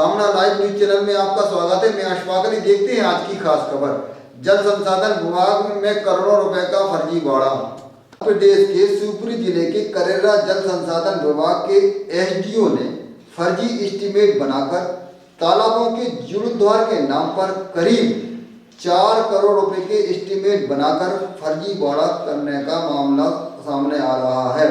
सामना live news channel में आपका स्वागत है। मैं अशफाक अली। देखते हैं आज की खास खबर। जल संसाधन विभाग में करोड़ों रुपए का फर्जी बाड़ा। प्रदेश के शिवपुरी जिले के करेरा जल संसाधन विभाग के एसडीओ ने फर्जी एस्टीमेट बनाकर तालाबों के जीर्णोद्धार के नाम पर करीब 4 करोड़ रुपए के एस्टीमेट बनाकर फर्जी बाड़ा करने का मामला सामने आ रहा है।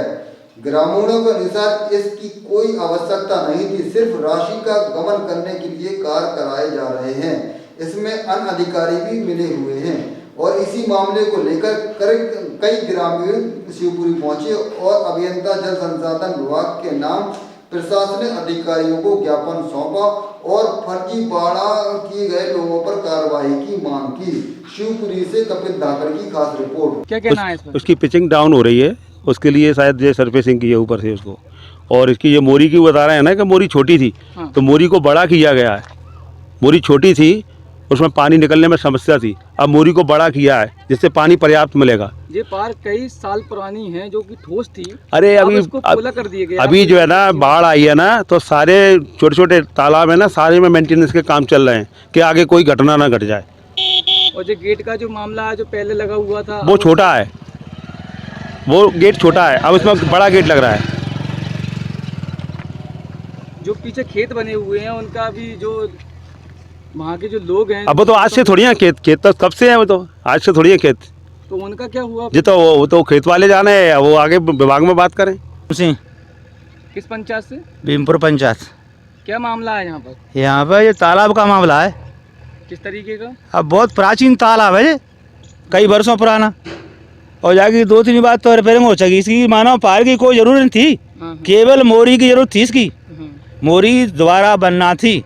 ग्रामीणों के अनुसार इसकी कोई आवश्यकता नहीं थी, सिर्फ राशि का गमन करने के लिए कार्य कराए जा रहे हैं। इसमें अन्य अधिकारी भी मिले हुए हैं और इसी मामले को लेकर कई ग्रामीण शिवपुरी पहुंचे और अभियंता जल संसाधन विभाग के नाम प्रशासनिक अधिकारियों को ज्ञापन सौंपा और फर्जी बाड़ा किए गए लोगों पर कार्रवाई की मांग की। शिवपुरी से कपिल धाकड़ की खास रिपोर्ट। क्या कहना है इसमें? उसकी पिचिंग डाउन हो रही है, उसके लिए शायद ये सरफेसिंग की है ऊपर से उसको। और इसकी ये मोरी की बता रहे हैं ना कि मोरी छोटी थी। हाँ। तो मोरी को बड़ा किया गया है। मोरी छोटी थी, उसमें पानी निकलने में समस्या थी, अब मोरी को बड़ा किया है जिससे पानी पर्याप्त मिलेगा। ये पार कई साल पुरानी है जो कि ठोस थी। अरे अभी पोला कर दिया गया। अभी जो है ना बाढ़ आई है ना, तो सारे छोटे छोटे तालाब है ना, सारे में मेंटेनेंस के काम चल रहे हैं कि आगे कोई घटना ना घट जाए। और जो गेट का जो मामला है जो पहले लगा हुआ था वो छोटा है, वो गेट छोटा है, अब इसमें बड़ा गेट लग रहा है। जो पीछे खेत बने हुए हैं उनका भी जो वहाँ के जो लोग हैं, अब वो तो आज से थोड़ी है खेत तो कब से है, वो तो आज से थोड़ी है खेत। तो उनका क्या हुआ? जी तो वो तो खेत वाले जाने हैं, वो आगे विभाग में बात करें। किस पंचायत से? भीमपुर पंचायत। क्या मामला है यहाँ पर? यहाँ पर ये तालाब का मामला है। किस तरीके का? अब बहुत प्राचीन तालाब है, कई वर्षों पुराना, और जाके 2-3 बार तो रिपेयरिंग हो सकी। इसकी मानव पार की कोई जरूरत नहीं थी, केवल मोरी की जरूरत थी। इसकी मोरी दोबारा बनना थी।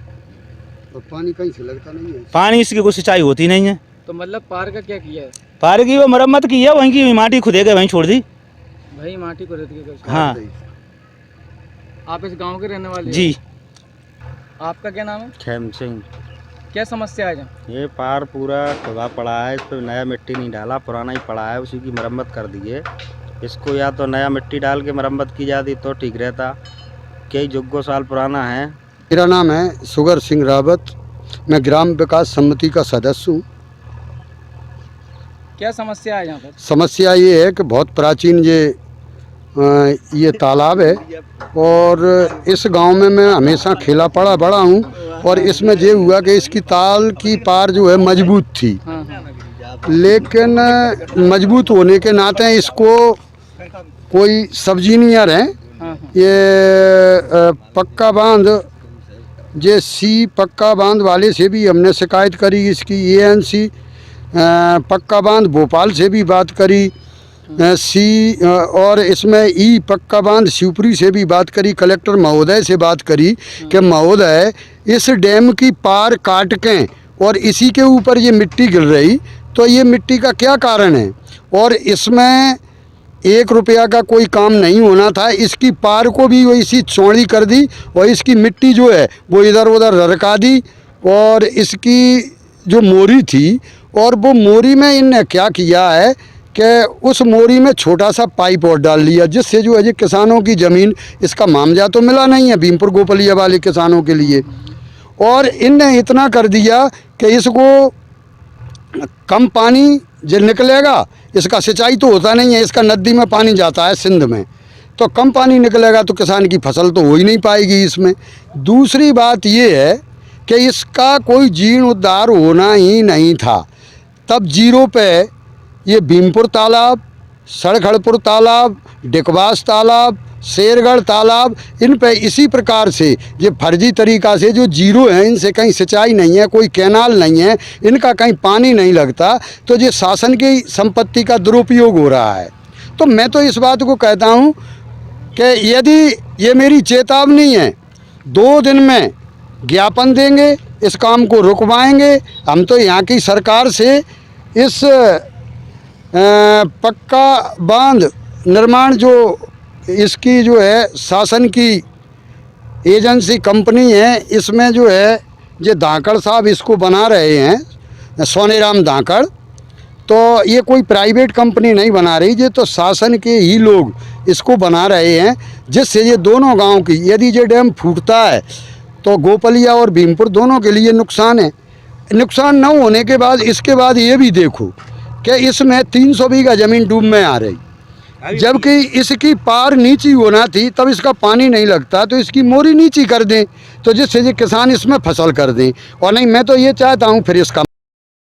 और पानी कहीं से लगता नहीं है, पानी इसकी कोई सिंचाई होती नहीं है। तो मतलब पार का क्या किया है? पार की वो मरम्मत की है, वहीं की माटी खुदे के वहीं छोड़ दी। भाई माटी को रहती है। हाँ। आप इस गांव के रहने वाले? जी। आपका क्या नाम है? खेम सिंह। क्या समस्या है? ये पार पूरा खुदा पड़ा है, इस पर नया मिट्टी नहीं डाला, पुराना ही पड़ा है, उसी की मरम्मत कर दी है। इसको या तो नया मिट्टी डाल के मरम्मत की जाती तो ठीक रहता। कई जुग्गों साल पुराना है। मेरा नाम है सुगर सिंह रावत, मैं ग्राम विकास समिति का सदस्य हूँ। क्या समस्या है यहाँ पर? समस्या ये है कि बहुत प्राचीन ये तालाब है और इस गांव में मैं हमेशा खेला पड़ा बड़ा हूँ और इसमें ये हुआ कि इसकी ताल की पार जो है मजबूत थी, लेकिन मजबूत होने के नाते इसको कोई सब इंजीनियर हैं, ये पक्का बांध पक्का बांध वाले से भी हमने शिकायत करी, इसकी एएनसी पक्का बांध भोपाल से भी बात करी, और इसमें पक्का बांध शिवपुरी से भी बात करी, कलेक्टर महोदय से बात करी कि महोदय इस डैम की पार काट के और इसी के ऊपर ये मिट्टी गिर रही, तो ये मिट्टी का क्या कारण है। और इसमें 1 रुपया का कोई काम नहीं होना था, इसकी पार को भी वैसी चौड़ी कर दी और इसकी मिट्टी जो है वो इधर उधर ररका दी। और इसकी जो मोरी थी, और वो मोरी में इनने क्या किया है कि उस मोरी में छोटा सा पाइप और डाल लिया, जिससे जो है किसानों की ज़मीन, इसका मामजा तो मिला नहीं है भीमपुर गोपलिया वाले किसानों के लिए। और इनने इतना कर दिया कि इसको कम पानी जो निकलेगा, इसका सिंचाई तो होता नहीं है, इसका नदी में पानी जाता है सिंध में, तो कम पानी निकलेगा तो किसान की फसल तो हो ही नहीं पाएगी इसमें। दूसरी बात ये है कि इसका कोई जीर्णोद्धार होना ही नहीं था। तब जीरो पे ये भीमपुर तालाब, सड़खड़पुर तालाब, डिकवास तालाब, शेरगढ़ तालाब, इन पे इसी प्रकार से ये फर्जी तरीक़ा से जो जीरो हैं, इनसे कहीं सिंचाई नहीं है, कोई कैनाल नहीं है, इनका कहीं पानी नहीं लगता, तो ये शासन की संपत्ति का दुरुपयोग हो रहा है। तो मैं तो इस बात को कहता हूँ कि यदि ये मेरी चेतावनी है, 2 दिन में ज्ञापन देंगे, इस काम को रुकवाएंगे। हम तो यहाँ की सरकार से इस पक्का बांध निर्माण जो इसकी जो है शासन की एजेंसी कंपनी है, इसमें जो है ये धाकड़ साहब इसको बना रहे हैं, सोनेराम धाकड़, तो ये कोई प्राइवेट कंपनी नहीं बना रही, ये तो शासन के ही लोग इसको बना रहे हैं, जिससे ये दोनों गांव की, यदि ये डैम फूटता है तो गोपलिया और भीमपुर दोनों के लिए नुकसान है। नुकसान न होने के बाद इसके बाद ये भी देखो कि इसमें 300 बीघा ज़मीन डूब में आ रही, जबकि इसकी पार नीची होना थी, तब इसका पानी नहीं लगता तो इसकी मोरी नीची कर दें, तो जिससे ये किसान इसमें फसल कर दें। और नहीं, मैं तो ये चाहता हूँ फिर इसका